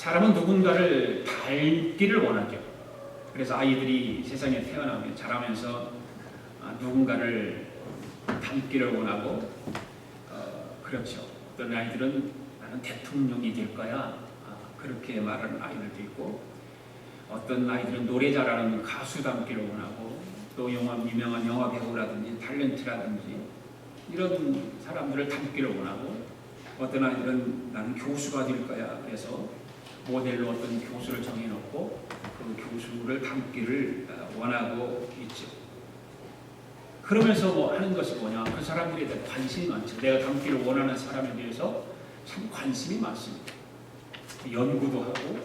사람은 누군가를 닮기를 원하죠. 그래서 아이들이 세상에 태어나면 자라면서 누군가를 닮기를 원하고 그렇죠. 어떤 아이들은 나는 대통령이 될 거야 그렇게 말하는 아이들도 있고, 어떤 아이들은 노래 잘하는 가수 닮기를 원하고, 또 유명한 영화 배우라든지 탤런트라든지 이런 사람들을 닮기를 원하고, 어떤 아이들은 나는 교수가 될 거야 그래서 모델로 어떤 교수를 정해놓고 그 교수를 닮기를 원하고 있죠. 그러면서 뭐 하는 것이 뭐냐, 그 사람들에 대해 관심이 많죠. 내가 닮기를 원하는 사람에 대해서 참 관심이 많습니다. 연구도 하고,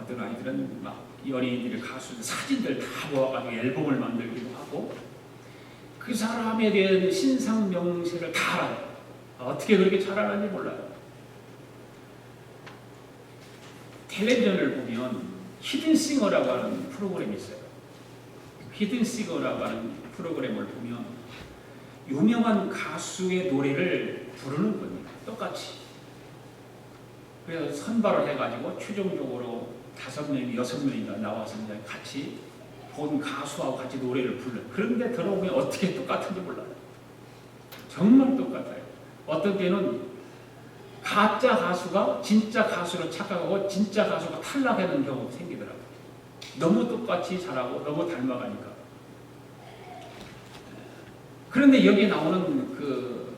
어떤 아이들은 막 연예인들 가수 사진들 다 모아가지고 앨범을 만들기도 하고, 그 사람에 대한 신상 명세를 다 알아요. 어떻게 그렇게 잘 알았는지 몰라요. 텔레비전을 보면 히든싱어라고 하는 프로그램이 있어요. 히든싱어라고 하는 프로그램을 보면 유명한 가수의 노래를 부르는 겁니다. 똑같이. 그래서 선발을 해가지고 최종적으로 5명이 6명이가 나와서 같이 본 가수하고 같이 노래를 불러요. 그런데 들어보면 어떻게 똑같은지 몰라요. 정말 똑같아요. 어떤 때는 가짜 가수가 진짜 가수로 착각하고 진짜 가수가 탈락하는 경우가 생기더라고요. 너무 똑같이 잘하고 너무 닮아가니까. 그런데 여기에 나오는 그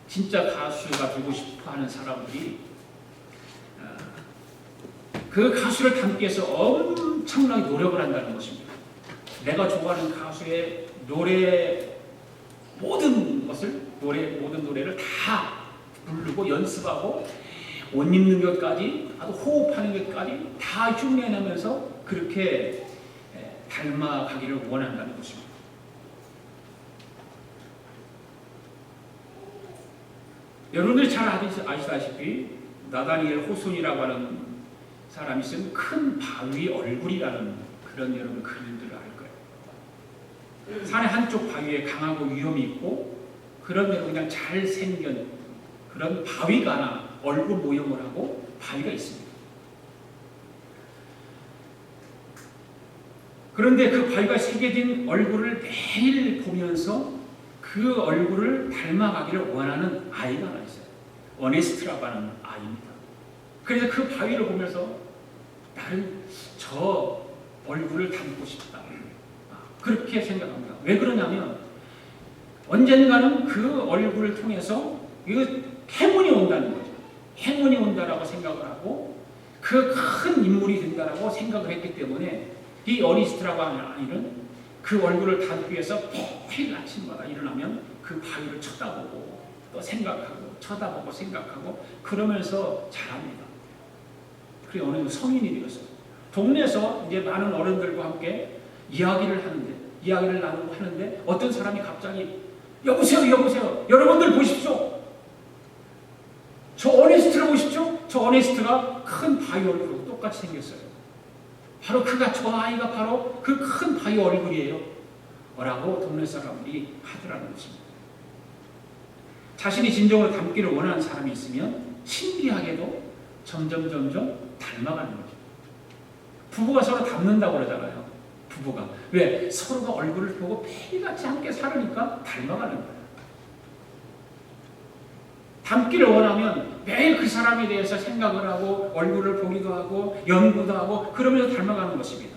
진짜 가수가 되고 싶어 하는 사람들이 그 가수를 닮기 위해서 엄청나게 노력을 한다는 것입니다. 내가 좋아하는 가수의 노래 모든 노래를 다 부르고 연습하고 옷 입는 것까지 아주 호흡하는 것까지 다 흉내내면서 그렇게 닮아가기를 원한다는 것입니다. 여러분들이 잘 아시다시피 나다니엘 호손이라고 하는 사람이 쓴 큰 바위 얼굴이라는 그런 여러분 글들을 알 거예요. 산의 한쪽 바위에 강하고 위험이 있고 그런 여러분 그냥 잘생긴 그런 바위가 하나 얼굴 모형을 하고 바위가 있습니다. 그런데 그 바위가 새겨진 얼굴을 매일 보면서 그 얼굴을 닮아가기를 원하는 아이가 하나 있어요. 어네스트라고 하는 아이입니다. 그래서 그 바위를 보면서 나는 저 얼굴을 닮고 싶다. 그렇게 생각합니다. 왜 그러냐면 언젠가는 그 얼굴을 통해서 이거 행운이 온다는 거죠. 행운이 온다라고 생각을 하고 그 큰 인물이 된다라고 생각을 했기 때문에 이 어니스트라고 하는 아이는 그 얼굴을 닮기 위해서 매일 아침마다 일어나면 그 바위를 쳐다보고 또 생각하고 쳐다보고 생각하고 그러면서 자랍니다. 그리고 어느 정도 성인이 되었어요. 동네에서 이제 많은 어른들과 함께 이야기를 나누고 하는데 어떤 사람이 갑자기 여보세요 여러분들 보십시오. 저 어네스트를 보십시오. 저 어네스트가 큰 바위 얼굴로 똑같이 생겼어요. 바로 저 아이가 바로 그 큰 바위 얼굴이에요. 라고 동네 사람들이 하더라는 것입니다. 자신이 진정으로 닮기를 원하는 사람이 있으면 신기하게도 점점 닮아가는 거죠. 부부가 서로 닮는다고 그러잖아요. 부부가. 왜? 서로가 얼굴을 보고 매일같이 함께 살으니까 닮아가는 거예요. 닮기를 원하면 매일 그 사람에 대해서 생각을 하고 얼굴을 보기도 하고 연구도 하고 그러면서 닮아가는 것입니다.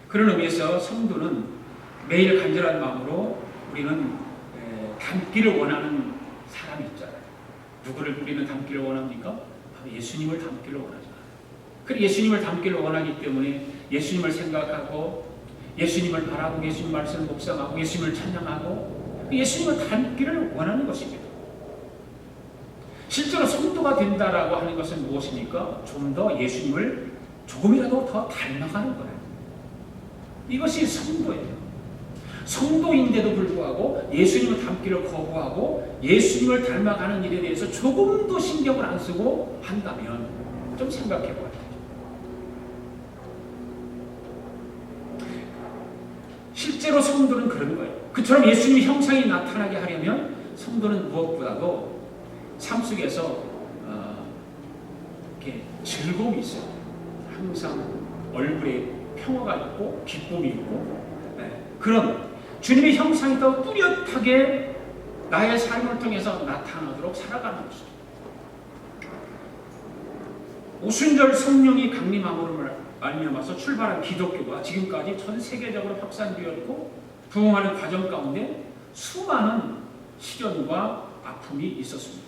그런 의미에서 성도는 매일 간절한 마음으로 우리는 닮기를 원하는 사람이 있잖아요. 누구를 우리는 닮기를 원합니까? 바로 예수님을 닮기를 원하잖아요. 그리고 예수님을 닮기를 원하기 때문에 예수님을 생각하고 예수님을 바라고 예수님 말씀을 묵상하고 예수님을 찬양하고 예수님을 닮기를 원하는 것입니다. 실제로 성도가 된다라고 하는 것은 무엇입니까? 좀 더 예수님을 조금이라도 더 닮아가는 거예요. 이것이 성도예요. 성도인데도 불구하고 예수님을 닮기를 거부하고 예수님을 닮아가는 일에 대해서 조금도 신경을 안 쓰고 한다면 좀 생각해 봐야 되죠. 실제로 성도는 그런 거예요. 그처럼 예수님의 형상이 나타나게 하려면 성도는 무엇보다도 삶 속에서 이렇게 즐거움이 있어요. 항상 얼굴에 평화가 있고 기쁨이 있고 그런 주님의 형상이 더 뚜렷하게 나의 삶을 통해서 나타나도록 살아가는 것입니다. 오순절 성령이 강림함으로 말미암아서 출발한 기독교가 지금까지 전 세계적으로 확산되었고 부흥하는 과정 가운데 수많은 시련과 아픔이 있었습니다.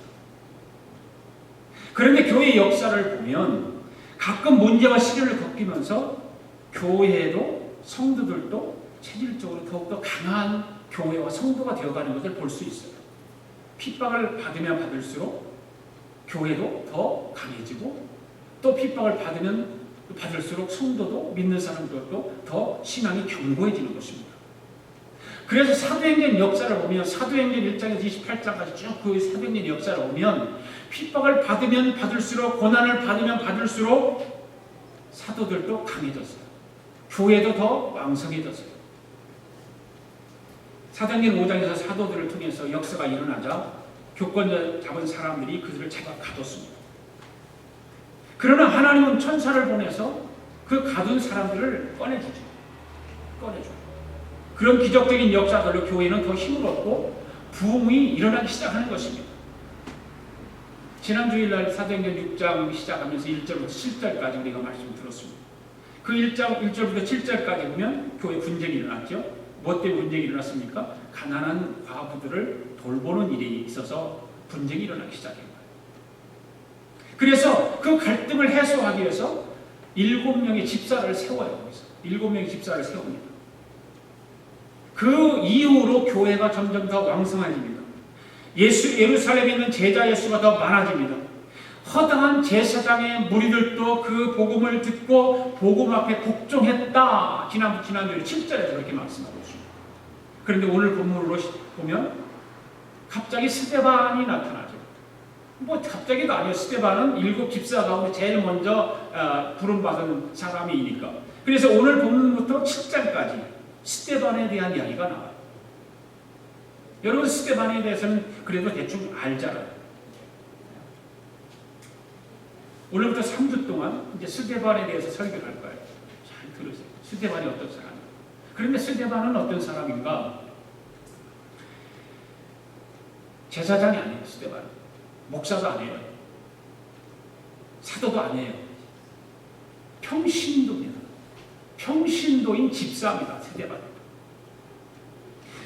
그런데 교회의 역사를 보면 가끔 문제와 시련을 겪으면서 교회도 성도들도 체질적으로 더욱더 강한 교회와 성도가 되어가는 것을 볼 수 있어요. 핍박을 받으면 받을수록 교회도 더 강해지고 또 핍박을 받으면 받을수록 성도도 믿는 사람들도 더 신앙이 견고해지는 것입니다. 그래서 사도행전 역사를 보면 사도행전 1장에서 28장까지 쭉 그 사도행전 역사를 보면 핍박을 받으면 받을수록 고난을 받으면 받을수록 사도들도 강해졌어요. 교회도 더 왕성해졌어요. 사도행전 5장에서 사도들을 통해서 역사가 일어나자 교권 잡은 사람들이 그들을 잡아 가뒀습니다. 그러나 하나님은 천사를 보내서 그 가둔 사람들을 꺼내주죠. 그런 기적적인 역사들로 교회는 더 힘을 얻고 부흥이 일어나기 시작하는 것입니다. 지난 주일날 사도행전 6장 시작하면서 1절부터 7절까지 우리가 말씀을 들었습니다. 그 1절부터 7절까지 보면 교회 분쟁이 일어났죠. 뭐 때문에 분쟁이 일어났습니까? 가난한 과부들을 돌보는 일이 있어서 분쟁이 일어나기 시작해요. 그래서 그 갈등을 해소하기 위해서 7명의 집사를 세워요. 거기서 7명의 집사를 세웁니다. 그 이후로 교회가 점점 더 왕성해집니다. 예루살렘에 있는 제자 예수가 더 많아집니다. 허다한 제사장의 무리들도 그 복음을 듣고 복음 앞에 복종했다. 지난주에 7절에서 그렇게 말씀하고 있습니다. 그런데 오늘 본문으로 보면 갑자기 스데반이 나타나죠. 뭐 갑자기도 아니에요. 스데반은 7 집사 가운데 제일 먼저 부름받은 사람이니까. 그래서 오늘 본문부터 7장까지 스데반에 대한 이야기가 나와요. 여러분 스데반에 대해서는 그래도 대충 알잖아요. 오늘부터 3주 동안 이제 스데반에 대해서 설교를 할 거예요. 잘 들으세요. 스데반이 어떤 사람인가? 그런데 스데반은 어떤 사람인가? 제사장이 아니에요. 스데반은 목사도 아니에요. 사도도 아니에요. 평신도입니다. 평신도인 집사입니다. 스데반.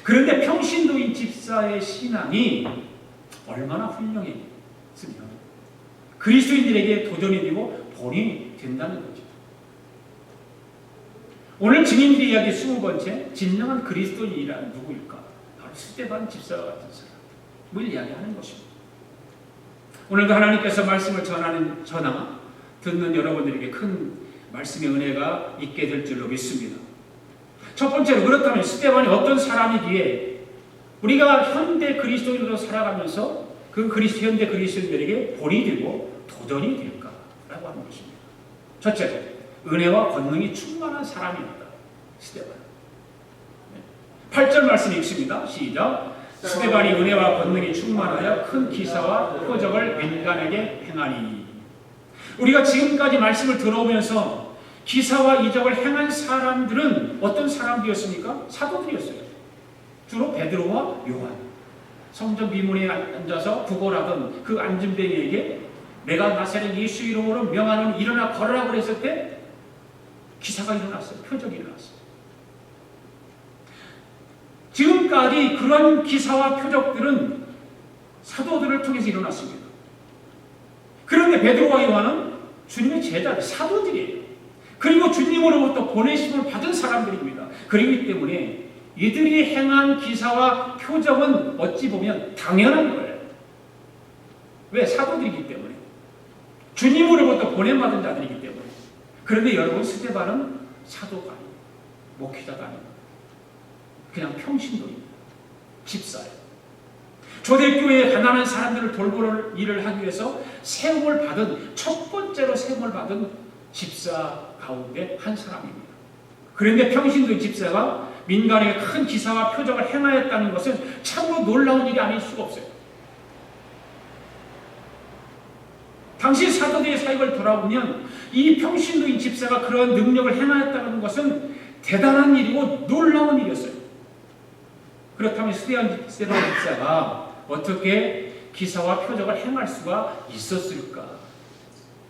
그런데 평신도인 집사의 신앙이 얼마나 훌륭했으면 그리스도인들에게 도전이 되고 본이 된다는 거죠. 오늘 증인들의 이야기 20번째 진정한 그리스도인이란 누구일까? 바로 스데반 집사와 같은 사람을 이야기하는 것입니다. 오늘도 하나님께서 말씀을 전하 듣는 여러분들에게 큰 말씀의 은혜가 있게 될 줄로 믿습니다. 첫 번째로 그렇다면 스데반이 어떤 사람이기에 우리가 현대 그리스도인으로 살아가면서 그 현대 그리스도인들에게 본이 되고 도전이 될까라고 하는 것입니다. 첫째로 은혜와 권능이 충만한 사람입니다. 스데반. 8절 말씀 읽습니다. 시작. 스데반이 은혜와 권능이 충만하여 큰 기사와 표적을 민간에게 행하니. 우리가 지금까지 말씀을 들어오면서 기사와 이적을 행한 사람들은 어떤 사람들이었습니까? 사도들이었어요. 주로 베드로와 요한. 성전 비문에 앉아서 구걸하던 그 안진뱅이에게 내가 나사렛 예수 이름으로 명하노니 일어나 걸으라고 그랬을 때 기사가 일어났어요. 표적이 일어났어요. 지금까지 그런 기사와 표적들은 사도들을 통해서 일어났습니다. 그런데 베드로와 요한은 주님의 제자, 사도들이에요. 그리고 주님으로부터 보내심을 받은 사람들입니다. 그렇기 때문에 이들이 행한 기사와 표적은 어찌 보면 당연한 거예요. 왜? 사도들이기 때문에. 주님으로부터 보냄받은 자들이기 때문에. 그런데 여러분 스데반은 사도가 아니에요. 목회자가 아니에요. 그냥 평신도입니다. 집사예요. 초대교회에 가난한 사람들을 돌보는 일을 하기 위해서 세움을 받은 첫 번째로 세움을 받은 집사 가운데 한 사람입니다. 그런데 평신도의 집사가 민간에 큰 기사와 표적을 행하였다는 것은 참으로 놀라운 일이 아닐 수가 없어요. 당시 사도들의 사역을 돌아보면 이 평신도인 집사가 그러한 능력을 행하였다는 것은 대단한 일이고 놀라운 일이었어요. 그렇다면 스데반 집사가 어떻게 기사와 표적을 행할 수가 있었을까?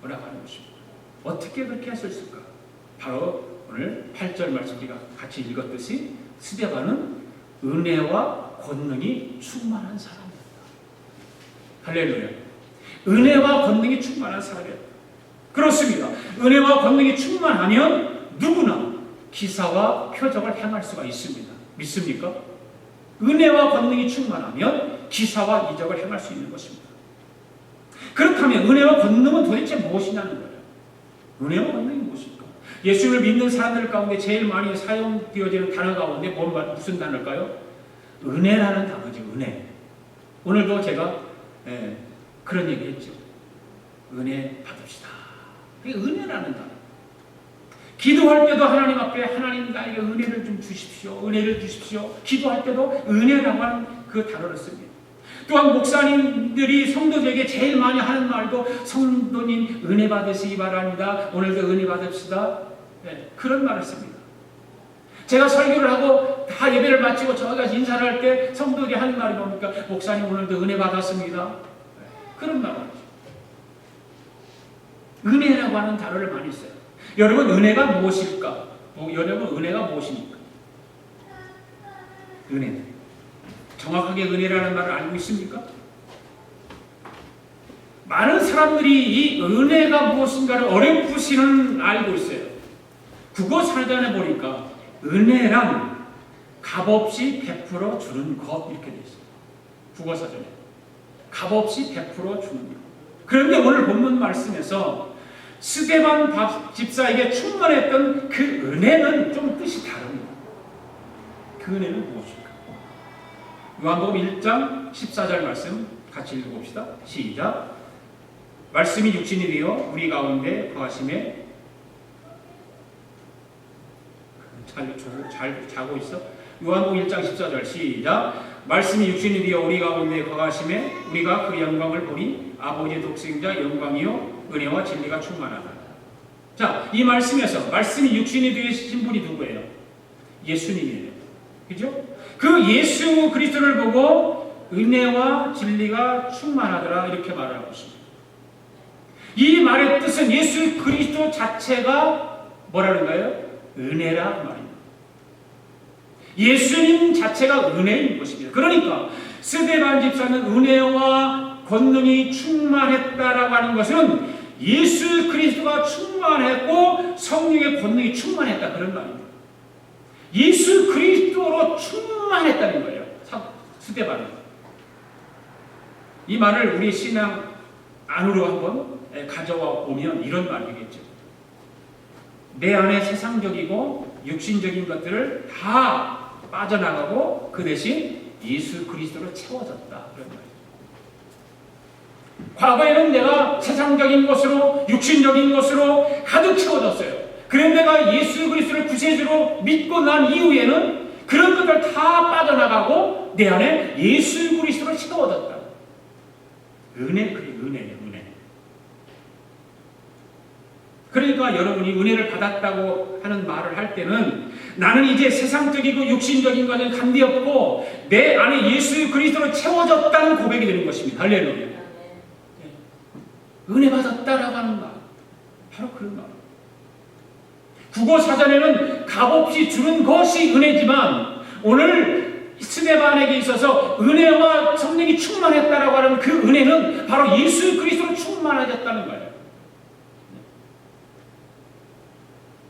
뭐라고 하는 것입니다. 어떻게 그렇게 했을까? 바로 오늘 8절 말씀 우리가 같이 읽었듯이 스데반은 은혜와 권능이 충만한 사람이었다. 할렐루야. 은혜와 권능이 충만한 사람이었다. 그렇습니다. 은혜와 권능이 충만하면 누구나 기사와 표적을 행할 수가 있습니다. 믿습니까? 은혜와 권능이 충만하면 기사와 이적을 행할 수 있는 것입니다. 그렇다면 은혜와 권능은 도대체 무엇이냐는 거예요. 은혜와 권능이 무엇일까? 예수를 믿는 사람들 가운데 제일 많이 사용되어지는 단어 가운데 무슨 단어일까요? 은혜라는 단어죠. 은혜. 오늘도 제가 그런 얘기 했죠. 은혜 받읍시다. 그게 은혜라는 단어. 기도할 때도 하나님 앞에 하나님 나에게 은혜를 좀 주십시오. 은혜를 주십시오. 기도할 때도 은혜라고 하는 그 단어를 씁니다. 또한 목사님들이 성도들에게 제일 많이 하는 말도 성도님 은혜 받으시기 바랍니다. 오늘도 은혜 받읍시다. 그런 말을 씁니다. 제가 설교를 하고 다 예배를 마치고 저희가 인사를 할 때 성도들이 하는 말이 뭡니까? 목사님 오늘도 은혜 받았습니다. 그런 말을 하죠. 은혜라고 하는 단어를 많이 써요. 여러분 은혜가 무엇일까? 여러분 은혜가 무엇입니까? 은혜. 정확하게 은혜라는 말을 알고 있습니까? 많은 사람들이 이 은혜가 무엇인가를 어렴풋이는 알고 있어요. 국어 사전에 보니까 은혜란 값없이 100% 주는 것 이렇게 되어 있어요. 국어 사전에 값없이 100% 주는 것. 그런데 오늘 본문 말씀에서 스데반 집사에게 충만했던 그 은혜는 좀 뜻이 다릅니다. 그 은혜는 무엇일까? 요한복음 1장 14절 말씀 같이 읽어봅시다. 시작. 말씀이 육신이 되어 우리 가운데 거하심에 잘 자고 있어? 요한복음 1장 14절 시작. 말씀이 육신이 되어 우리 가운데 거하심에 우리가 그 영광을 보니 아버지의 독생자 영광이요 은혜와 진리가 충만하다. 자, 이 말씀에서 말씀이 육신이 되신 분이 누구예요? 예수님이에요. 그죠? 그 예수 그리스도를 보고 은혜와 진리가 충만하더라 이렇게 말하고 있습니다. 이 말의 뜻은 예수 그리스도 자체가 뭐라는 거예요? 은혜라 말입니다. 예수님 자체가 은혜인 것입니다. 그러니까 스데반 집사는 은혜와 권능이 충만했다라고 하는 것은 예수 그리스도가 충만했고 성령의 권능이 충만했다 그런 말입니다. 예수 그리스도로 충만했다는 거예요. 스데반은. 이 말을 우리 신앙 안으로 한번 가져와 보면 이런 말이겠죠. 내 안에 세상적이고 육신적인 것들을 다 빠져나가고 그 대신 예수 그리스도로 채워졌다. 그런 말이죠. 과거에는 내가 세상적인 것으로 육신적인 것으로 가득 채워졌어요. 그런데 내가 예수 그리스도를 구세주로 믿고 난 이후에는 그런 것들 다 빠져나가고 내 안에 예수 그리스도로 채워졌다. 은혜, 그래, 은혜예요, 은혜. 그러니까 여러분이 은혜를 받았다고 하는 말을 할 때는 나는 이제 세상적이고 육신적인 것은 간디없고 내 안에 예수 그리스도로 채워졌다는 고백이 되는 것입니다. 할렐루야. 은혜 받았다라고 하는 말. 바로 그런 말. 국어 사전에는 값없이 주는 것이 은혜지만 오늘 스데반에게 있어서 은혜와 성령이 충만했다라고 하는 그 은혜는 바로 예수 그리스도로 충만해졌다는 거예요.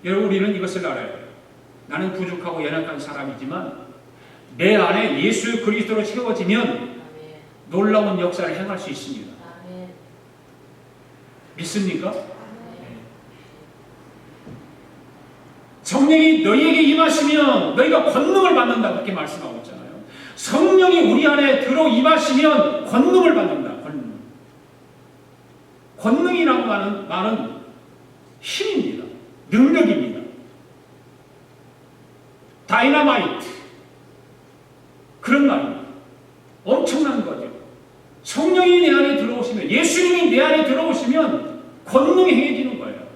여러분 우리는 이것을 알아야 돼요. 나는 부족하고 연약한 사람이지만 내 안에 예수 그리스도로 채워지면 놀라운 역사를 행할 수 있습니다. 믿습니까? 성령이 너희에게 임하시면 너희가 권능을 받는다 그렇게 말씀하고 있잖아요. 성령이 우리 안에 들어 임하시면 권능을 받는다. 권능. 권능이라고 하는 말은 힘입니다. 능력입니다. 다이너마이트 그런 말입니다. 엄청난 거죠. 성령이 내 안에 들어오시면 있습니다. 예수님이 내 안에 들어오시면 권능이 행해지는 거예요.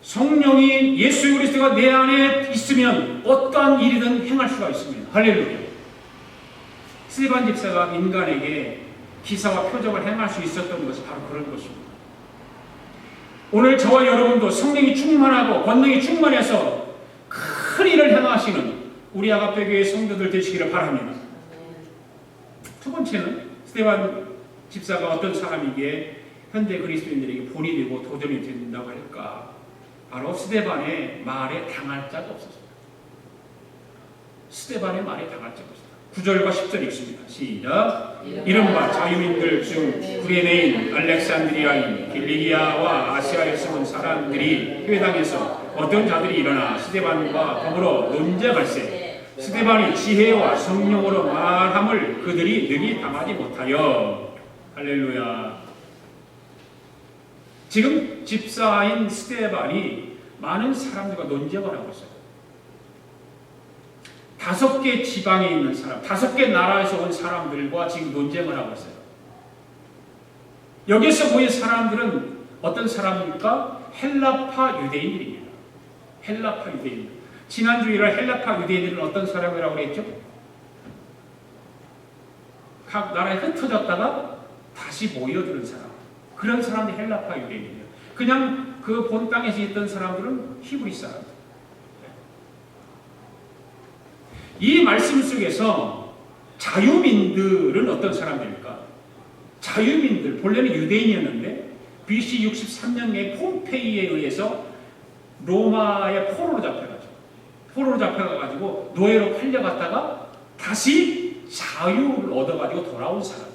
성령이 예수 그리스도가 내 안에 있으면 어떠한 일이든 행할 수가 있습니다. 할렐루야. 스데반 집사가 인간에게 기사와 표적을 행할 수 있었던 것이 바로 그런 것입니다. 오늘 저와 여러분도 성령이 충만하고 권능이 충만해서 큰 일을 행하시는 우리 아가페교회 성도들 되시기를 바랍니다. 두 번째는 스데반 집사가 어떤 사람이기에 현대 그리스도인들에게 본이 되고 도전이 된다고 할까? 바로 스데반의 말에 당할 자가 없었습니다. 스데반의 말에 당할 자가 없었습니다. 9절과 10절 읽습니다. 시작. 이른바 자유민들 중 구레네인, 알렉산드리아인, 길리기아와 아시아에 숨은 사람들이 회당에서 어떤 자들이 일어나 스데반과 더불어 논쟁할세. 스데반이 지혜와 성령으로 말함을 그들이 능히 당하지 못하여. 할렐루야. 지금 집사인 스데반이 많은 사람들과 논쟁을 하고 있어요. 5개 지방에 있는 사람, 5개 나라에서 온 사람들과 지금 논쟁을 하고 있어요. 여기서 모인 사람들은 어떤 사람입니까? 헬라파 유대인들입니다. 헬라파 유대인들. 지난주 일요일 헬라파 유대인들은 어떤 사람이라고 그랬죠? 각 나라에 흩어졌다가 다시 모여드는 사람. 그런 사람들이 헬라파 유대인이에요. 그냥 그 본 땅에서 있던 사람들은 히브리 사람들. 이 말씀 속에서 자유민들은 어떤 사람들일까? 자유민들, 본래는 유대인이었는데 BC 63년에 폼페이에 의해서 로마의 포로로 잡혀가지고 노예로 팔려갔다가 다시 자유를 얻어가지고 돌아온 사람들.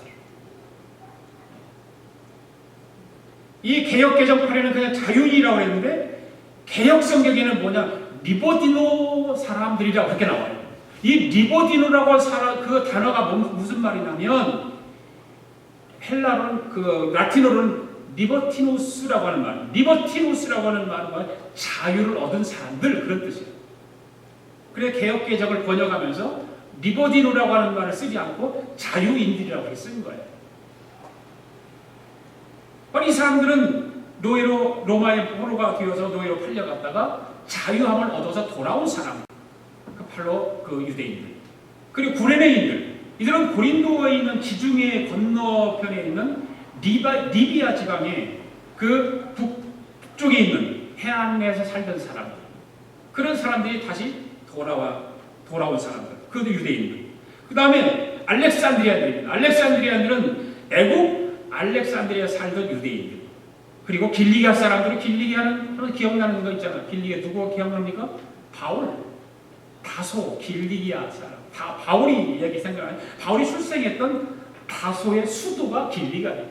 이 개혁개정파리는 그냥 자유인이라고 했는데 개혁 성경에는 뭐냐? 리버디노 사람들이라고 그렇게 나와요. 이 리버디노라고 그 단어가 무슨 말이냐면 헬라로는 그 라틴어로는 리버티누스라고 하는 말. 리버티누스라고 하는 말은 자유를 얻은 사람들 그런 뜻이에요. 그래 개혁개정을 번역하면서 리버디노라고 하는 말을 쓰지 않고 자유인들이라고 쓴 거예요. 이 사람들은 노예로 로마의 포로가 되어서 노예로 팔려갔다가 자유함을 얻어서 돌아온 사람. 바로 그 유대인들. 그리고 구레네인들. 이들은 고린도에 있는 지중해 건너편에 있는 리비아 지방의 그 북쪽에 있는 해안에서 살던 사람들. 그런 사람들이 다시 돌아온 사람들. 그것도 유대인들. 그 다음에 알렉산드리아들입니다. 알렉산드리아들은 애국 알렉산드리아 살던 유대인들. 그리고 길리기아 사람들은 길리기아는 기억나는 거 있잖아요. 길리기아 누구가 기억납니까? 바울. 다소 길리기아 사람. 바울이 여기 생각하는 바울이 출생했던 다소의 수도가 길리기아예요.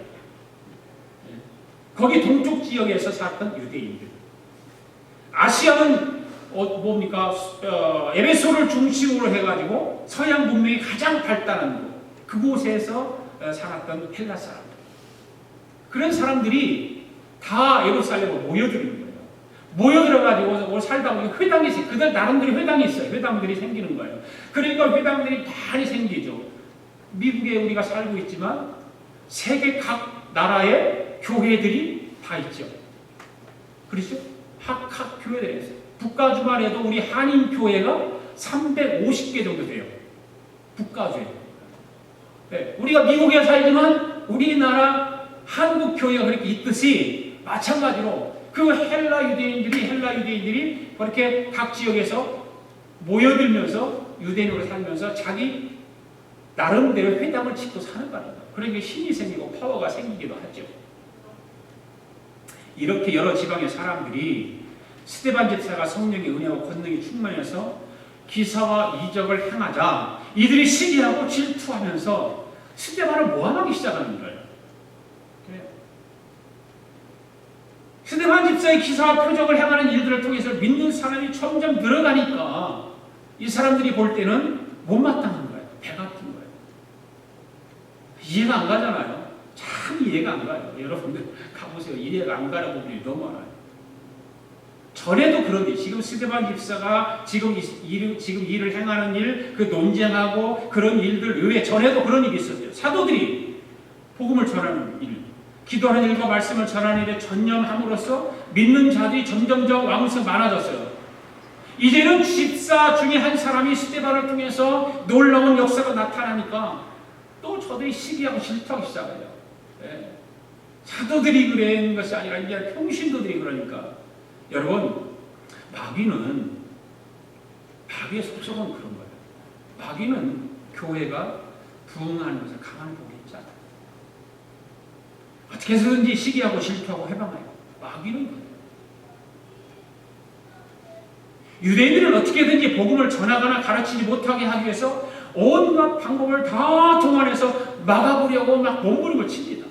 거기 동쪽 지역에서 살던 유대인들. 아시아는 뭡니까? 에베소를 중심으로 해가지고 서양 문명이 가장 발달한 곳. 그곳에서 살았던 헬라 사람들. 그런 사람들이 다 예루살렘으로 모여드는 거예요. 모여들어가지고 살다 보니 회당이 있어요. 그들 나름대로 회당이 있어요. 회당들이 생기는 거예요. 그러니까 회당들이 많이 생기죠. 미국에 우리가 살고 있지만 세계 각 나라의 교회들이 다 있죠. 그렇죠? 각 교회들이 있어요. 북가주만 해도 우리 한인교회가 350개 정도 돼요. 북가주에. 네, 우리가 미국에 살지만 우리나라 한국교회가 그렇게 있듯이 마찬가지로 그 헬라 유대인들이 그렇게 각 지역에서 모여들면서 유대인으로 살면서 자기 나름대로 회당을 짓고 사는 거예요. 그러니까 힘이 생기고 파워가 생기기도 하죠. 이렇게 여러 지방의 사람들이 스데반 집사가 성령의 은혜와 권능이 충만해서 기사와 이적을 행하자 이들이 시기하고 질투하면서 스데반을 모함하기 시작하는 거예요. 스데반 집사의 기사와 표적을 행하는 일들을 통해서 믿는 사람이 점점 늘어가니까 이 사람들이 볼 때는 못마땅한 거예요. 배 같은 거예요. 이해가 안 가잖아요. 참 이해가 안 가요. 여러분들 가보세요. 이해가 안 가는 부분이 너무 많아요. 전에도 그런 일, 지금 스데반 집사가 지금 일을 행하는 일, 그 논쟁하고 그런 일들 외에 전에도 그런 일이 있었어요. 사도들이 복음을 전하는 일, 기도하는 일과 말씀을 전하는 일에 전념함으로써 믿는 자들이 점점점 많아졌어요. 이제는 집사 중에 한 사람이 스데반을 통해서 놀라운 역사가 나타나니까 또 저들이 시기하고 질투하기 시작해요. 예. 사도들이 그런 것이 아니라 이제 평신도들이 그러니까. 여러분, 마귀의 속성은 그런 거예요. 마귀는 교회가 부흥하는 것을 가만히 보고 있지 않아요. 어떻게 해서든지 시기하고 질투하고 해방해요. 마귀는 그래요. 유대인들은 어떻게든지 복음을 전하거나 가르치지 못하게 하기 위해서 온갖 방법을 다 동원해서 막아보려고 막 몸부림을 칩니다.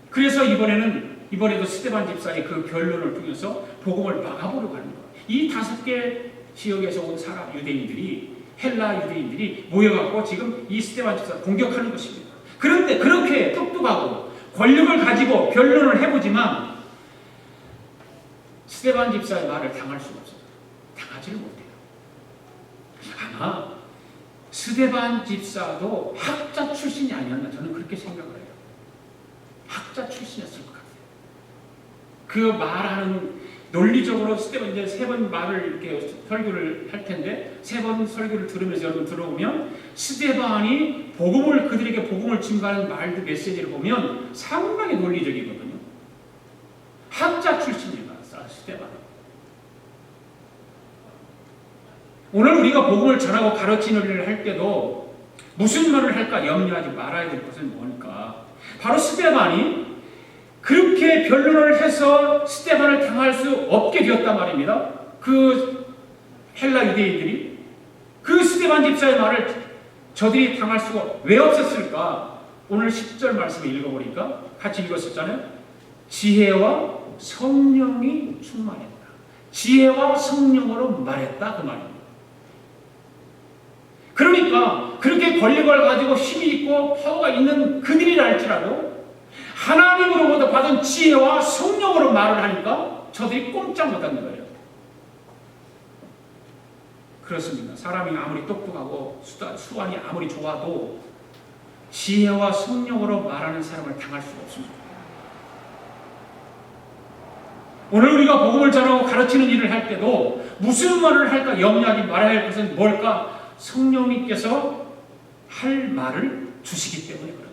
그래서 이번에도 스데반 집사의 그 변론을 통해서 복음을 막아보려고 하는 거예요. 이 5개 지역에서 온 유대인들이, 헬라 유대인들이 모여갖고 지금 이 스데반 집사를 공격하는 것입니다. 그런데 그렇게 똑똑하고 권력을 가지고 변론을 해보지만 스데반 집사의 말을 당할 수가 없어요. 당하지를 못해요. 아마 스데반 집사도 학자 출신이 아니었나 저는 그렇게 생각을 해요. 학자 출신이었을 것 같아요. 그 말하는 논리적으로 스데반 이제 3번 말을 이렇게 설교를 할 텐데 3번 설교를 들으면서 여러분 들어보면 스데반이 그들에게 복음을 증거하는 말들 메시지를 보면 상당히 논리적이거든요. 학자 출신이에요. 스데반. 오늘 우리가 복음을 전하고 가르치는 일을 할 때도 무슨 말을 할까 염려하지 말아야 될 것은 뭐니까 바로 스데반이 그렇게 변론을 해서 스데반을 당할 수 없게 되었단 말입니다. 그 헬라 유대인들이 그 스데반 집사의 말을 저들이 당할 수가 왜 없었을까? 오늘 10절 말씀을 읽어보니까 같이 읽었었잖아요. 지혜와 성령이 충만했다. 지혜와 성령으로 말했다. 그 말입니다. 그러니까 그렇게 권력을 가지고 힘이 있고 파워가 있는 그들이라 할지라도 하나님으로부터 받은 지혜와 성령으로 말을 하니까 저들이 꼼짝 못하는 거예요. 그렇습니다. 사람이 아무리 똑똑하고 수완이 아무리 좋아도 지혜와 성령으로 말하는 사람을 당할 수가 없습니다. 오늘 우리가 복음을 전하고 가르치는 일을 할 때도 무슨 말을 할까 염려하지 말아야 할 것은 뭘까? 성령님께서 할 말을 주시기 때문에 그래요.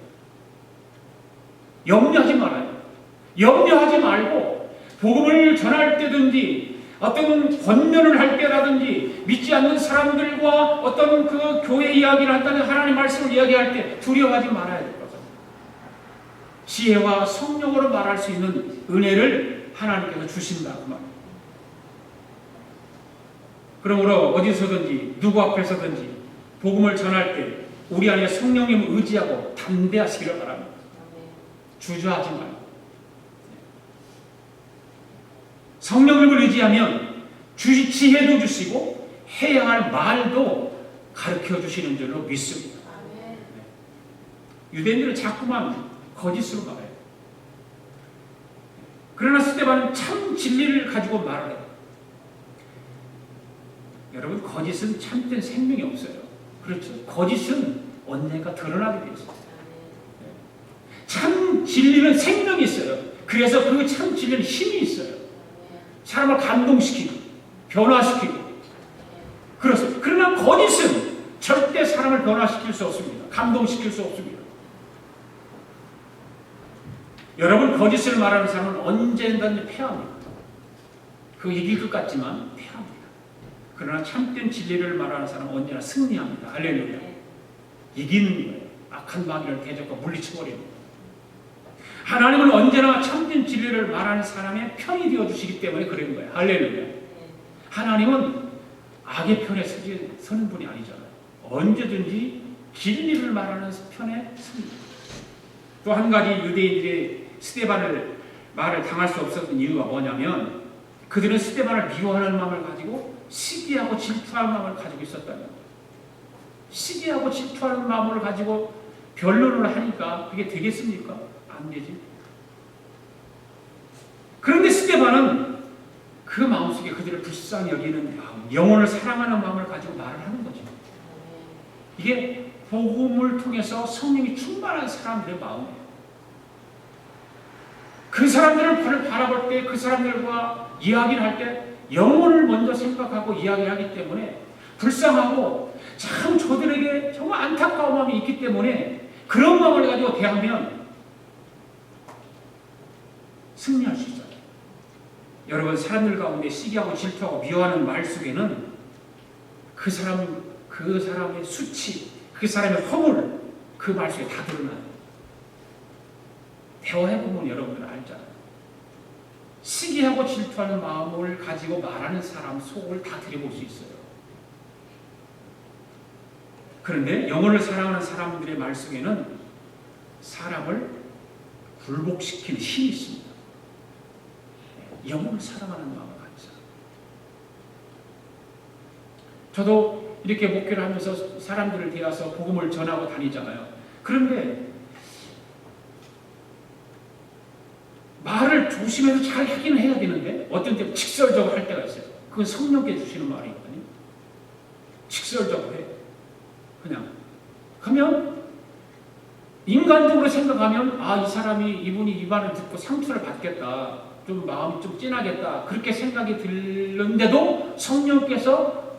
염려하지 말아요. 염려하지 말고 복음을 전할 때든지 어떤 권면을 할 때라든지 믿지 않는 사람들과 어떤 그 교회 이야기를 한다는 하나님 말씀을 이야기할 때 두려워하지 말아야 될 거죠. 지혜와 성령으로 말할 수 있는 은혜를 하나님께서 주신다 그 말입니다. 그러므로 어디서든지 누구 앞에서든지 복음을 전할 때 우리 안에 성령님을 의지하고 담대하시기를 바랍니다. 주저하지 말고 성령님을 의지하면 지혜도 주시고 해야 할 말도 가르쳐 주시는 줄로 믿습니다. 유대인들은 자꾸만 거짓으로 말해요. 그러나 스데반은 참 진리를 가지고 말을 해요. 여러분, 거짓은 참된 생명이 없어요. 그렇죠. 거짓은 언젠가 드러나게 되어 있어요. 참 진리는 생명이 있어요. 그래서 그 참 진리는 힘이 있어요. 사람을 감동시키고 변화시키고 그렇습니다. 그러나 거짓은 절대 사람을 변화시킬 수 없습니다. 감동시킬 수 없습니다. 여러분, 거짓을 말하는 사람은 언젠가는 패합니다. 그 이길 것 같지만 패합니다. 그러나 참된 진리를 말하는 사람은 언제나 승리합니다. 할렐루야. 이기는 거예요. 악한 마귀를 대적과 물리쳐버립니다. 하나님은 언제나 참된 진리를 말하는 사람의 편이 되어주시기 때문에 그런 거예요. 할렐루야. 하나님은 악의 편에 서는 분이 아니잖아요. 언제든지 진리를 말하는 편에 섭니다. 또 한 가지 유대인들이 스데반을 말을 당할 수 없었던 이유가 뭐냐면 그들은 스데반을 미워하는 마음을 가지고 시기하고 질투하는 마음을 가지고 있었다는 거예요. 시기하고 질투하는 마음을 가지고 변론을 하니까 그게 되겠습니까? 안 되지. 그런데 스데반은 그들을 불쌍히 여기는 마음, 영혼을 사랑하는 마음을 가지고 말을 하는 거죠. 이게 복음을 통해서 성령이 충만한 사람들의 마음이에요. 그 사람들을 바라볼 때, 그 사람들과 이야기를 할 때 영혼을 먼저 생각하고 이야기를 하기 때문에 불쌍하고 참 저들에게 정말 안타까운 마음이 있기 때문에 그런 마음을 가지고 대하면 승리할 수 있어요. 여러분, 사람들 가운데 시기하고 질투하고 미워하는 말 속에는 그 사람의 수치, 그 사람의 허물, 그 말 속에 다 드러나요. 대화해보면 여러분들 알잖아요. 시기하고 질투하는 마음을 가지고 말하는 사람 속을 다 들여볼 수 있어요. 그런데 영혼을 사랑하는 사람들의 말 속에는 사람을 굴복시키는 힘이 있습니다. 영혼을 사랑하는 마음을 가진 사람. 저도 이렇게 목회를 하면서 사람들을 대해서 복음을 전하고 다니잖아요. 그런데 말을 조심해서 잘 하기는 해야 되는데 어떤 때 직설적으로 할 때가 있어요. 그건 성령께 주시는 말이거든요. 직설적으로 해. 그냥 하면 인간적으로 생각하면 이 사람이 이분이 이 말을 듣고 상처를 받겠다, 좀 마음이 좀 찐하겠다, 그렇게 생각이 들는데도 성령께서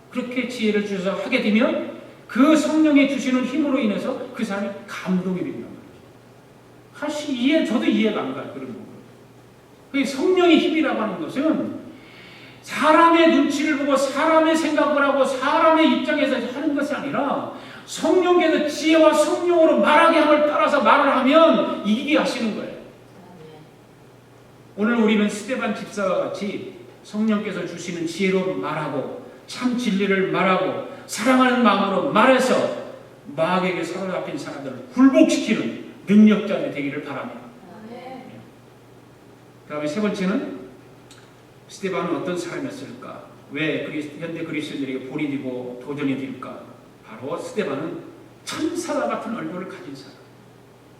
그렇게 지혜를 주셔서 하게 되면 그 성령이 주시는 힘으로 인해서 그 사람이 감동이 된단 말이에요. 저도 이해가 안 가요. 그런 부분. 그 성령의 힘이라고 하는 것은 사람의 눈치를 보고 사람의 생각을 하고 사람의 입장에서 하는 것이 아니라 성령께서 지혜와 성령으로 말하게 함을 따라서 말을 하면 이기게 하시는 거예요. 오늘 우리는 스데반 집사와 같이 성령께서 주시는 지혜로 말하고 참 진리를 말하고 사랑하는 마음으로 말해서 마귀에게 사로잡힌 사람들을 굴복시키는 능력자가 되기를 바랍니다. 그 다음에 세 번째는 스데반은 어떤 사람이었을까? 왜 현대 그리스도인들에게 본이 되고 도전이 될까? 바로 스데반은 천사와 같은 얼굴을 가진 사람.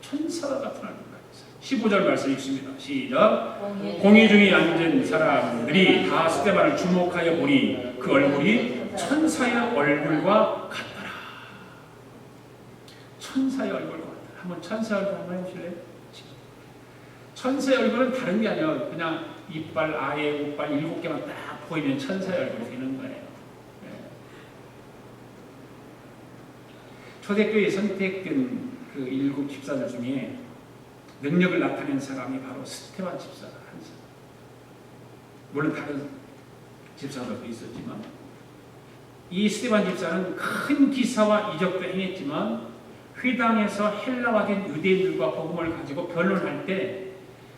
천사와 같은 얼굴을 가진 사람. 15절 말씀 읽습니다. 시작. 공회 중에 앉은 사람들이 다 스데반을 주목하여 보니 그 얼굴이 천사의 얼굴과 같더라. 천사의 얼굴과 같더라. 한번 천사의 얼굴 한번 해보실래요? 천사의 얼굴은 다른 게 아니라 그냥 이빨, 아예, 옷빨 7개만 딱 보이면 천사의 얼굴이 되는 거예요. 초대교회에 선택된 그 7 집사들 중에 능력을 나타낸 사람이 바로 스데반 집사가 한 사람. 물론 다른 집사들도 있었지만 이 스데반 집사는 큰 기사와 이적도 행했지만 회당에서 헬라화된 유대인들과 복음을 가지고 변론할 때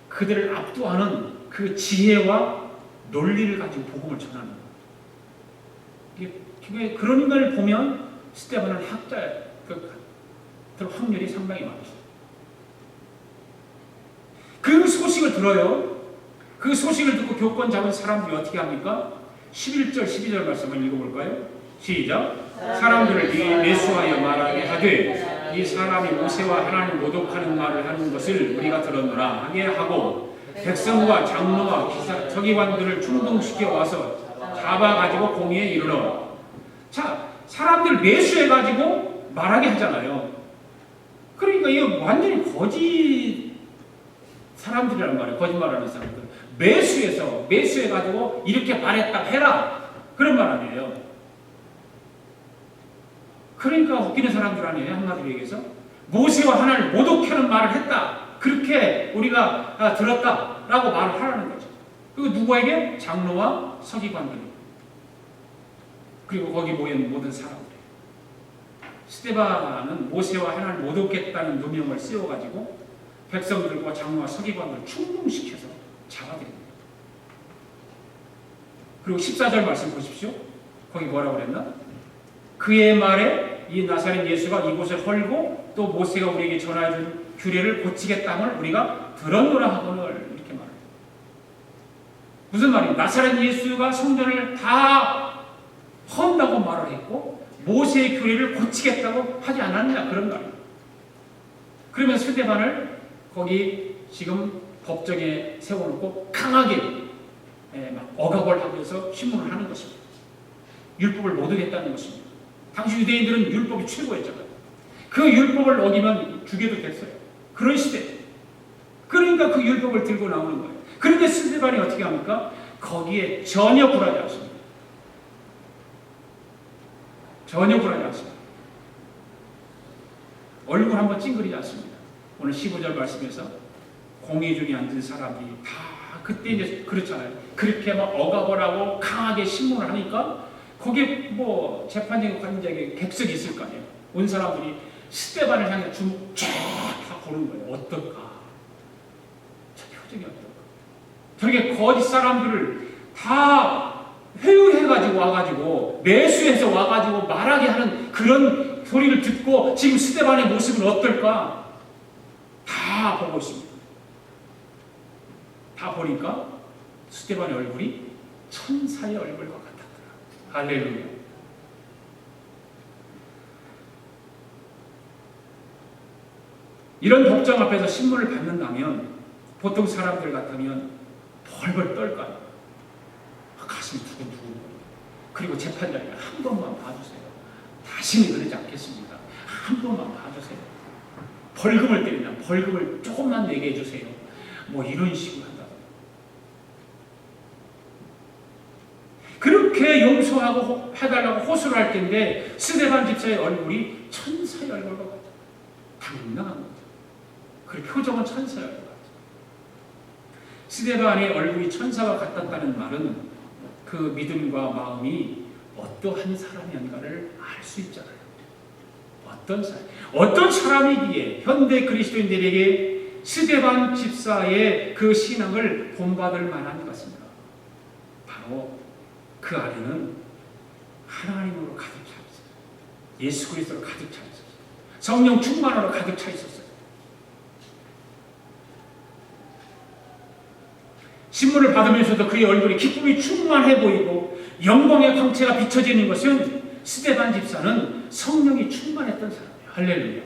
그들을 압도하는 그 지혜와 논리를 가지고 복음을 전하는 거예요. 그런 인간을 보면 스데반은 학자일 확률이 상당히 많죠. 그 소식을 들어요. 그 소식을 듣고 교권 잡은 사람들이 어떻게 합니까? 11절, 12절 말씀을 읽어볼까요? 시작. 사람들을 매수하여 말하게 하되 이 사람이 모세와 하나님 모독하는 말을 하는 것을 우리가 들었노라 하게 하고 백성과 장로와 서기관들을 충동시켜 와서 잡아가지고 공의에 이르러. 자, 사람들 매수해가지고 말하게 하잖아요. 그러니까 이거 완전히 거짓 사람들이란 말이에요. 거짓말하는 사람들. 매수해가지고 이렇게 말했다 해라. 그런 말 아니에요. 그러니까 웃기는 사람들 아니에요. 한마디로 얘기해서 모세와 하나님을 모독하는 말을 했다. 그렇게 우리가 들었다라고 말을 하라는 거죠. 그리고 누구에게? 장로와 서기관들 그리고 거기 모인 모든 사람들. 스데반은 모세와 하나님을 모독했다는 누명을 씌워가지고 백성들과 장로와 서기관들을 충동시켜서 잡아들입니다. 그리고 14절 말씀 보십시오. 거기 뭐라고 그랬나? 그의 말에 이 나사렛 예수가 이곳을 헐고 또 모세가 우리에게 전하여준 규례를 고치겠다함을 우리가 들었노라 하거늘. 이렇게 말해요. 무슨 말이에요? 나사렛 예수가 성전을 다 헌다고 말을 했고 모세의 규례를 고치겠다고 하지 않았냐, 그런 말이에요. 그러면 스데반을 거기 지금 법정에 세워놓고 강하게 막 억압을 하면서 신문을 하는 것입니다. 율법을 못 어겼다는 것입니다. 당시 유대인들은 율법이 최고였잖아요. 그 율법을 어기면 죽여도 됐어요. 그런 시대. 그러니까 그 율법을 들고 나오는 거예요. 그런데 스데반이 어떻게 합니까? 거기에 전혀 굴하지 않습니다. 전혀 굴하지 않습니다. 얼굴 한번 찡그리지 않습니다. 오늘 15절 말씀에서 공회 중에 앉은 사람들이 다 그때 이제 그렇잖아요. 그렇게 막 억압을 하고 강하게 신문을 하니까 거기에 뭐 재판장이 관장에 객석이 있을 거 아니에요. 온 사람들이 스데반을 향해 쫙 보는 거예요. 어떨까? 저 표정이 어떨까? 저렇게 거짓 사람들을 다 회유해가지고 와가지고 매수해서 와가지고 말하게 하는 그런 소리를 듣고 지금 스데반의 모습은 어떨까? 다 보고 있습니다. 다 보니까 스데반의 얼굴이 천사의 얼굴과 같았더라. 할렐루야. 이런 복장 앞에서 신문을 받는다면 보통 사람들 같으면 벌벌 떨까요? 가슴이 두근두근. 그리고 재판장이 한 번만 봐주세요. 다시는 그러지 않겠습니다. 한 번만 봐주세요. 벌금을 때리면 벌금을 조금만 내게 해주세요. 뭐 이런 식으로 한다. 그렇게 용서하고 해달라고 호소를 할 텐데 스데반 집사의 얼굴이 천사의 얼굴과 같아요. 당당한 거죠. 그 표정은 천사의 얼굴 같아요. 스데반의 얼굴이 천사와 같았다는 말은 그 믿음과 마음이 어떠한 사람이었는가를 알 수 있잖아요. 어떤 사람이기에 현대 그리스도인들에게 스데반 집사의 그 신앙을 본받을 만한 것입니다. 바로 그 안에는 하나님으로 가득 차 있어요. 예수 그리스도로 가득 차 있었어요. 성령 충만으로 가득 차 있었어요. 신문을 받으면서도 그의 얼굴이 기쁨이 충만해 보이고 영광의 광채가 비춰지는 것은 스데반 집사는 성령이 충만했던 사람이에요. 할렐루야.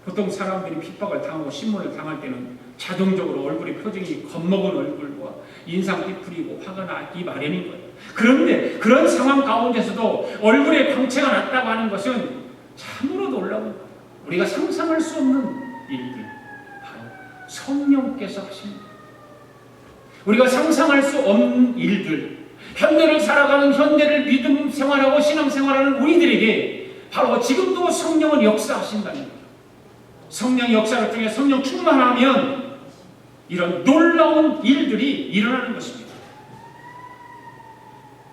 보통 사람들이 핍박을 당하고 신문을 당할 때는 자동적으로 얼굴의 표정이 겁먹은 얼굴과 인상 띠푸리고 화가 나기 마련인 거예요. 그런데 그런 상황 가운데서도 얼굴에 광채가 났다고 하는 것은 참으로 놀라운 거예요. 우리가 상상할 수 없는 일들, 바로 성령께서 하신 거예요. 우리가 상상할 수 없는 일들, 현대를 살아가는 현대를 믿음 생활하고 신앙 생활하는 우리들에게 바로 지금도 성령은 역사하신다는 거예요. 성령 역사를 통해 성령 충만하면 이런 놀라운 일들이 일어나는 것입니다.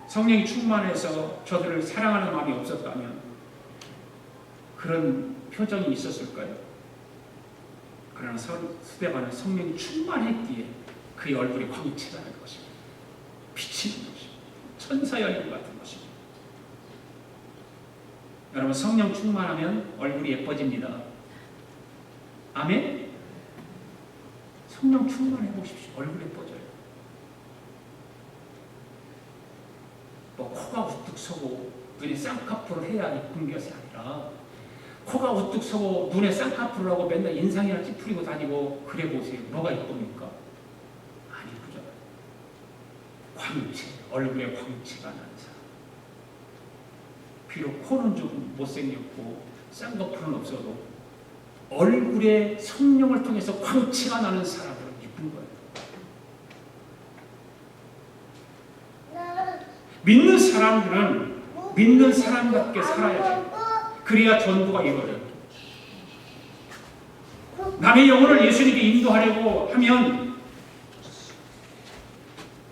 성령이 충만해서 저들을 사랑하는 마음이 없었다면 그런 표정이 있었을까요? 그러나 스데반은 성령이 충만했기에 그의 얼굴이 광채가 나는 것입니다. 비치는 것입니다. 천사의 얼굴 같은 것입니다. 여러분, 성령 충만하면 얼굴이 예뻐집니다. 아멘? 성령 충만해 보십시오. 얼굴 예뻐져요. 뭐 코가 우뚝 서고 눈에 쌍꺼풀을 해야 예쁜 것이 아니라 코가 우뚝 서고 눈에 쌍꺼풀을 하고 맨날 인상이나 찌푸리고 다니고 그래 보세요. 뭐가 예쁩니까? 안 예쁘잖아요. 광채, 얼굴에 광채가 나는 사람. 비록 코는 좀 못생겼고 쌍꺼풀은 없어도 얼굴에 성령을 통해서 광채가 나는 사람들은 예쁜 거예요. 믿는 사람들은 믿는 사람답게 살아야죠. 그래야 전도가 이루어져요. 남의 영혼을 예수님께 인도하려고 하면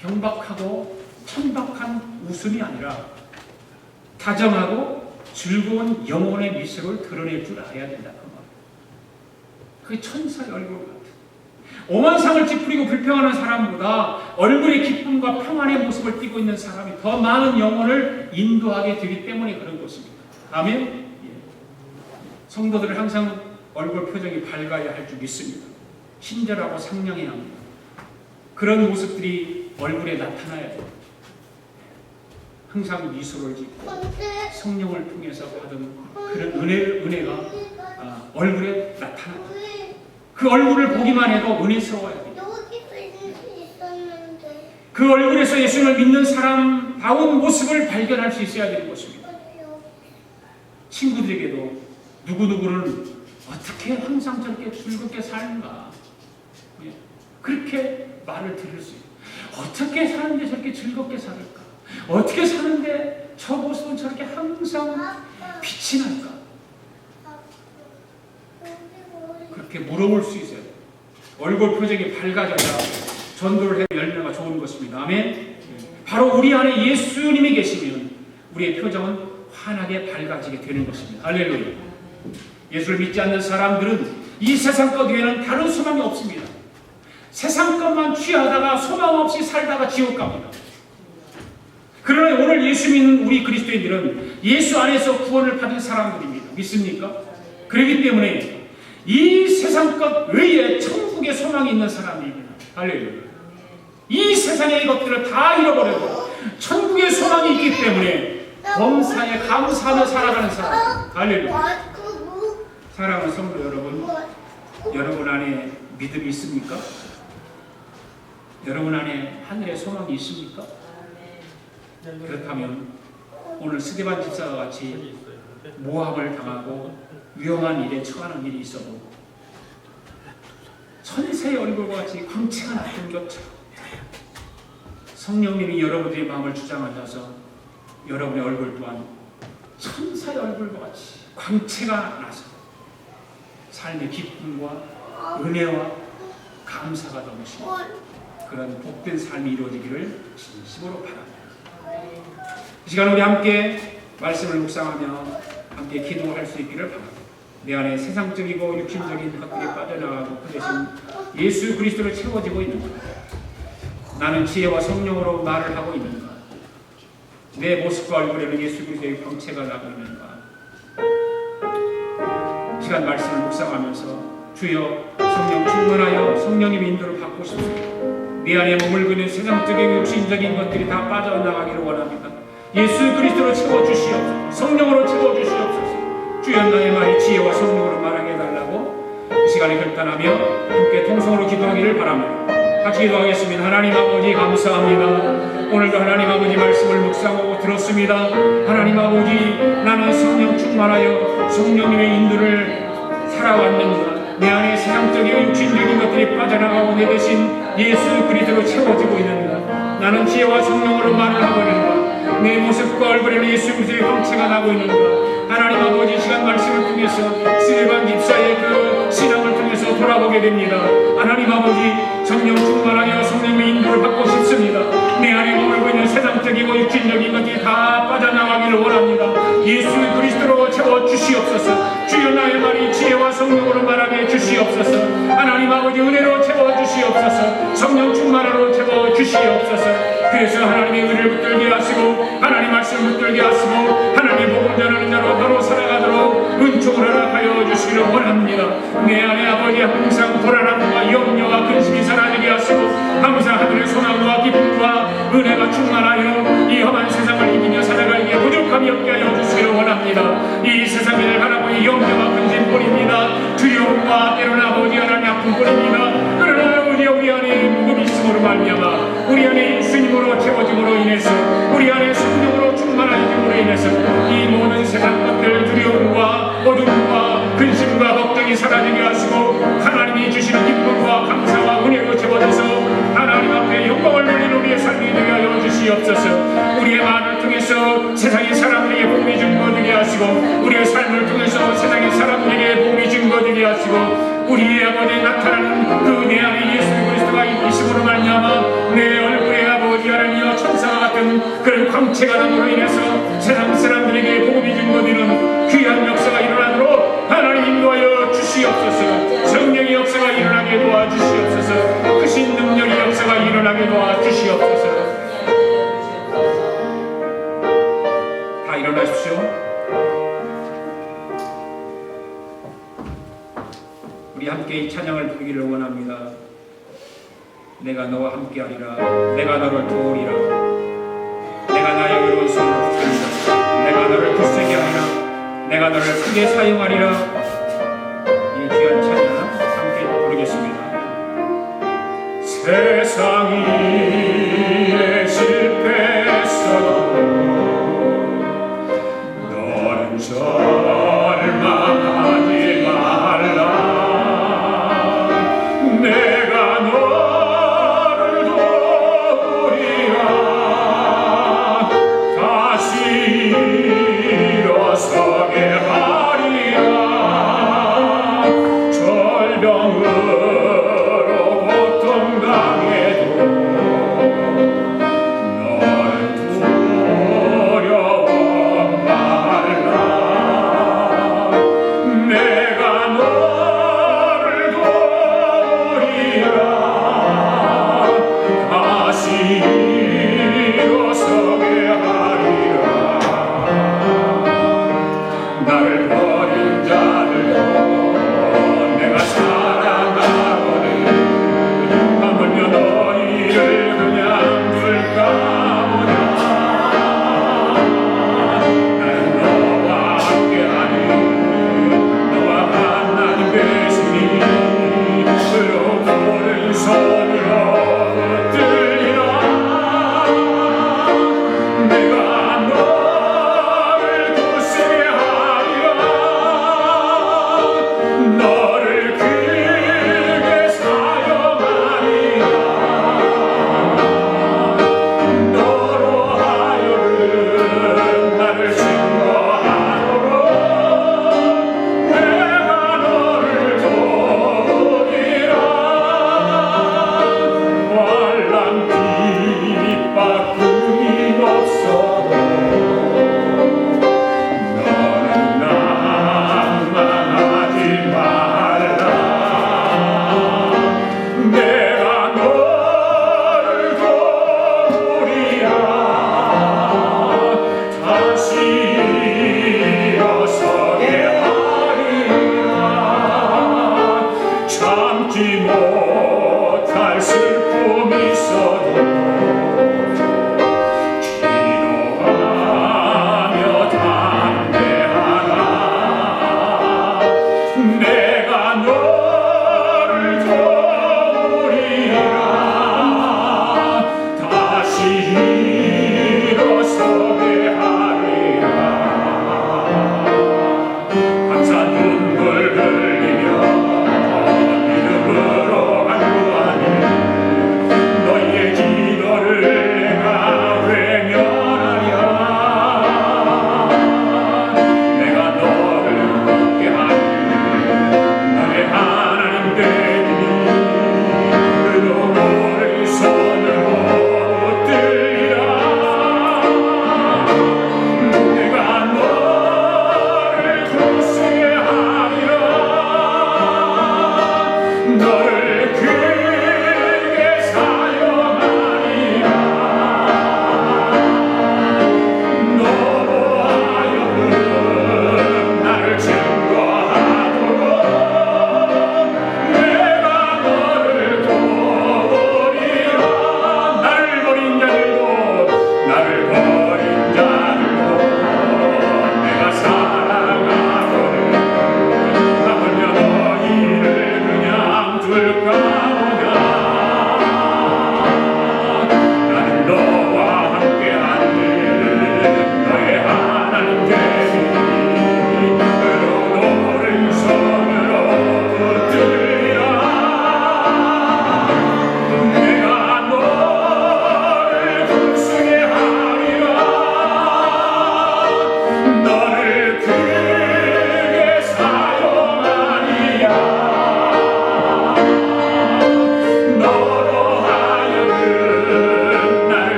경박하고 천박한 웃음이 아니라 다정하고 즐거운 영혼의 미소를 드러낼 줄 알아야 된다. 그게 천사의 얼굴 같아요. 오만 상을 찌푸리고 불평하는 사람보다 얼굴의 기쁨과 평안의 모습을 띠고 있는 사람이 더 많은 영혼을 인도하게 되기 때문에 그런 것입니다. 아멘? 예. 성도들은 항상 얼굴 표정이 밝아야 할 줄 믿습니다. 친절하고 상냥해야 합니다. 그런 모습들이 얼굴에 나타나야 돼요. 항상 미소를 짓고 성령을 통해서 받은 그런 은혜가 얼굴에 나타납니다. 그 얼굴을 보기만 해도 은혜스러워야 돼요. 그 얼굴에서 예수님을 믿는 사람다운 모습을 발견할 수 있어야 되는 것입니다. 친구들에게도 누구누구는 어떻게 항상 저렇게 즐겁게 사는가, 그렇게 말을 들을 수 있어요. 어떻게 사는데 저렇게 즐겁게 살을까? 어떻게 사는데 저 모습은 저렇게 항상 빛이 날까? 그렇게 물어볼 수 있어요. 얼굴 표정이 밝아져야 전도를 해 열매가 좋은 것입니다. 아멘. 바로 우리 안에 예수님이 계시면 우리의 표정은 환하게 밝아지게 되는 것입니다. 할렐루야. 예수를 믿지 않는 사람들은 이 세상 것 외에는 다른 소망이 없습니다. 세상 것만 취하다가 소망 없이 살다가 지옥 갑니다. 그러나 오늘 예수 믿는 우리 그리스도인들은 예수 안에서 구원을 받은 사람들입니다. 믿습니까? 그렇기 때문에 이 세상 것 외에 천국의 소망이 있는 사람입니다. 할렐루야. 이 세상의 것들을 다 잃어버려도 천국의 소망이 있기 때문에 범사에 감사하며 살아가는 사람. 할렐루야. 사랑하는 성도 여러분, 여러분 안에 믿음이 있습니까? 여러분 안에 하늘의 소망이 있습니까? 그렇다면 오늘 스데반 집사와 같이 모함을 당하고 위험한 일에 처하는 일이 있어도 천사의 얼굴과 같이 광채가 나는 것처럼 성령님이 여러분들의 마음을 주장하셔서 여러분의 얼굴 또한 천사의 얼굴과 같이 광채가 나서 삶의 기쁨과 은혜와 감사가 넘치는 그런 복된 삶이 이루어지기를 진심으로 바랍니다. 이 시간 우리 함께 말씀을 묵상하며 함께 기도할 수 있기를 바랍니다. 내 안에 세상적이고 육신적인 것들이 빠져나가고 그 대신 예수 그리스도를 채워지고 있는가? 나는 지혜와 성령으로 말을 하고 있는가? 내 모습과 얼굴에는 예수 그리스도의 광채가 나고 있는가? 시간 말씀을 묵상하면서 주여 성령 충만하여 성령님의 인도를 받고 싶습니다. 내 안에 머물고 있는 세상적인 육신적인 것들이 다 빠져나가기를 원합니다. 예수 그리스도로 채워주시옵소서. 성령으로 채워주시옵소서. 주여 나의 말이 지혜와 성령으로 말하게 해달라고 이 시간에 결단하며 함께 통성으로 기도하기를 바랍니다. 같이 기도하겠습니다. 하나님 아버지 감사합니다. 오늘도 하나님 아버지 말씀을 묵상하고 들었습니다. 하나님 아버지 나는 성령 충만하여 성령님의 인도를 살아왔는가? 내 안에 세상적이고 육신적인 것들이 빠져나가고 내 대신 예수 그리스도로 채워지고 있는가? 나는 지혜와 성령으로 말을 하고 있는가? 내 모습과 얼굴에는 예수 그리스도의 광채가 나고 있는가? 하나님 아버지 시간 말씀을 통해서 스데반 집사의 그 신앙을 통해서 돌아보게 됩니다. 하나님 아버지 성령 충만하여 성령의 인도를 받고 싶습니다. 내 안에 머물고 있는 세상적이고 육신적인 것이 다 빠져나가기를 원합니다. 예수 그리스도로 채워주시옵소서. 주여 나의 말이 지혜와 성령으로 말하게 주시옵소서. 하나님 아버지 은혜로 채워주시옵소서. 성령 충만으로 채워주시옵소서. 그래서 하나님의 은혜를 붙들게 하시고 하나님 말씀을 붙들게 하시고 하나님의 복음 전하는 자로 바로 살아가도록 은총을 허락하여 주시기를 원합니다. 내 안에 아버지 항상 불안함과 염려와 근심이 사라지게 하시고 항상 하늘의 소망과 기쁨과 은혜가 충만하여 이 험한 세상을 이기며 살아가기에 부족함이 없게 하여 주시기를 원합니다. 이 세상을 바라보니 염려와 근심뿐입니다. 두려움과 때로는 아버지 하나님 아픔뿐입니다. 그러나 아버지 우리 안에 복음이 있음으로 말미암아 우리 안에 예수님으로 채워짐으로 인해서 우리 안에 성령으로 충만하심으로 인해서 이 모든 세상 것들 두려움과 어둠과 근심과 걱정이 사라지게 하시고 하나님이 주시는 기쁨과 감사와 은혜로 채워져서 하나님 앞에 영광을 돌리는 우리의 삶이 되게 하여 주시옵소서. 우리의 말을 통해서 세상의 사람들에게 복음이 증거되게 하시고 우리의 삶을 통해서 세상의 사람들에게 복음이 증거되게 하시고 우리의 아버지 나타나는 그 내 안에 예수 그리스도가 있으므로 말미암아 내 얼굴에 아버지 하나님이여 천사와 같은 그런 광채가 남으로 인해서 세상 사람들에게 복음이 증거되는 귀한 역사가 일어나도록 하나님 인도하여 주시옵소서. 성령의 역사가 일어나게 도와주시옵소서. 크신 능력의 역사가 일어나게 도와주시옵소서. 다 일어나십시오. 우리 함께 이 찬양을 부르기를 원합니다. 내가 너와 함께하리라. 내가 너를 도우리라. 내가 나의 의로운 손으로 붙들리라. 내가 너를 굳세게 하리라. 내가 너를 크게 사용하리라. 이 귀한 찬양 함께 부르겠습니다. 세상이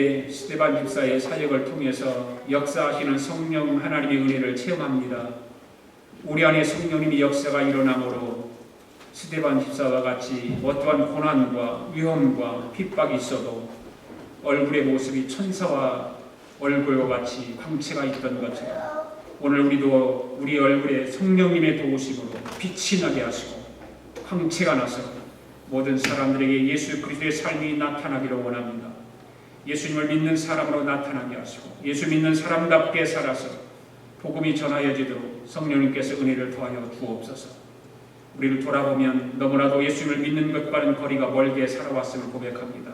우리의 스데반 집사의 사역을 통해서 역사하시는 성령 하나님의 은혜를 체험합니다. 우리 안에 성령님의 역사가 일어나므로 스데반 집사와 같이 어떠한 고난과 위험과 핍박이 있어도 얼굴의 모습이 천사와 얼굴과 같이 광채가 있던 것처럼 오늘 우리도 우리 얼굴에 성령님의 도우심으로 빛이 나게 하시고 광채가 나서 모든 사람들에게 예수 그리스도의 삶이 나타나기를 원합니다. 예수님을 믿는 사람으로 나타나게 하시고 예수 믿는 사람답게 살아서 복음이 전하여지도록 성령님께서 은혜를 더하여 주옵소서. 우리를 돌아보면 너무나도 예수님을 믿는 것과는 거리가 멀게 살아왔음을 고백합니다.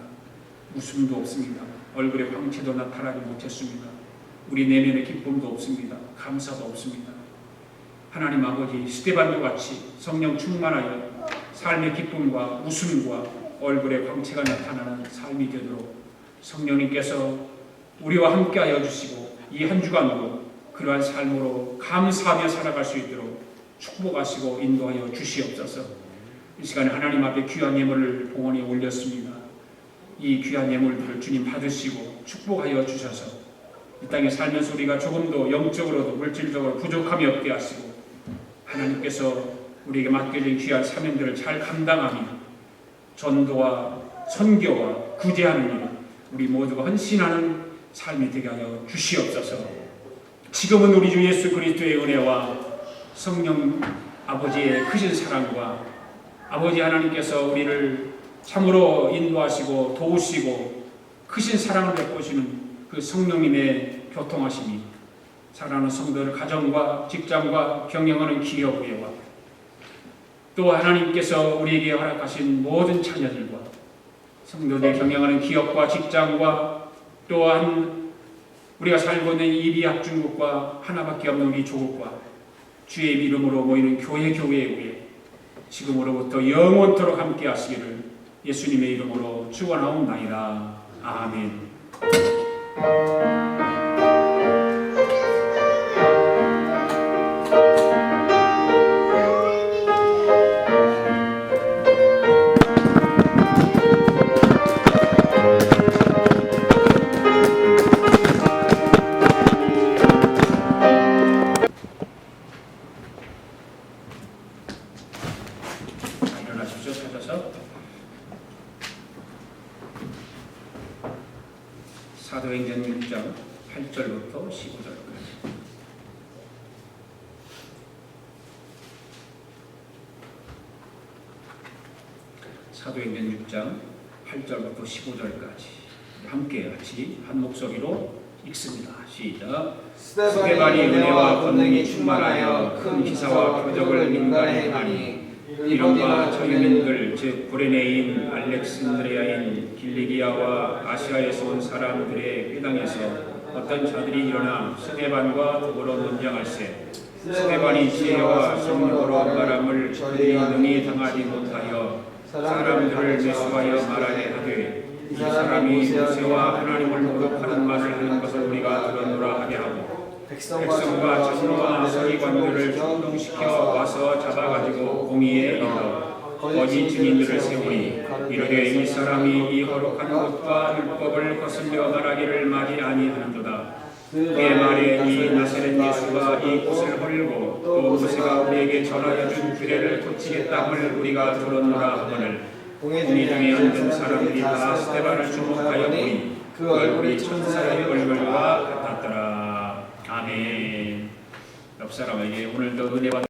웃음도 없습니다. 얼굴에 광채도 나타나지 못했습니다. 우리 내면의 기쁨도 없습니다. 감사도 없습니다. 하나님 아버지, 스데반도 같이 성령 충만하여 삶의 기쁨과 웃음과 얼굴에 광채가 나타나는 삶이 되도록 성령님께서 우리와 함께하여 주시고 이 한 주간도 그러한 삶으로 감사하며 살아갈 수 있도록 축복하시고 인도하여 주시옵소서. 이 시간에 하나님 앞에 귀한 예물을 봉헌에 올렸습니다. 이 귀한 예물들을 주님 받으시고 축복하여 주셔서 이 땅에 살면서 우리가 조금도 영적으로도 물질적으로 부족함이 없게 하시고 하나님께서 우리에게 맡겨진 귀한 사명들을 잘 감당하며 전도와 선교와 구제하는 일 우리 모두가 헌신하는 삶이 되게 하여 주시옵소서. 지금은 우리 주 예수 그리스도의 은혜와 성령 아버지의 크신 사랑과 아버지 하나님께서 우리를 참으로 인도하시고 도우시고 크신 사랑을 베푸시는 그 성령님의 교통하심이 사랑하는 성도들 가정과 직장과 경영하는 기업회와 또 하나님께서 우리에게 허락하신 모든 자녀들과 성도들이 경영하는 기업과 직장과 또한 우리가 살고 있는 이비학 중국과 하나밖에 없는 우리 조국과 주의 이름으로 모이는 교회 위에 지금으로부터 영원토록 함께 하시기를 예수님의 이름으로 축원하옵나이다. 아멘. 일어나십시오. 찾아서 사도행전 6장 8절부터 15절까지. 사도행전 6장 8절부터 15절까지 함께 같이 한 목소리로 읽습니다. 시작. 스데반이 은혜와 권능이 충만하여 큰 기사와 표적을 민간에 행하니 이른바 저유민들 즉 구레네인 알렉산드리아인 길리기아와 아시아에서 온 사람들의 회당에서 어떤 자들이 일어나 스데반과 더불어 논쟁할세 스데반이 지혜와 성령으로 말함을 그들이 능히 당하지 못하여 사람들을 매수하여 말하게 하되 이 사람이 모세와 하나님을 모독하는 말을 하는 것을 우리가 들었노라 하게 하고 백성과 장로와 서기관들을 충동시켜 와서 잡아가지고 공의에 이르러 거짓 증인들을 세우니 이르되 이 사람이 이 거룩한 것과 율법을 거슬려 말하기를 마지 아니하는도다. 그의 말에 이 나사렛 예수가 이 곳을 헐고 또 모세가 우리에게 전하여 준 규례를 고치겠다함을 우리가 들었노라 하거늘 공의 중에 앉은 사람들이 다 스데반을 주목하여 보니 그 얼굴이 천사의 얼굴과 같았더라. 아멘. 옆 사람에게 오늘도 은혜 받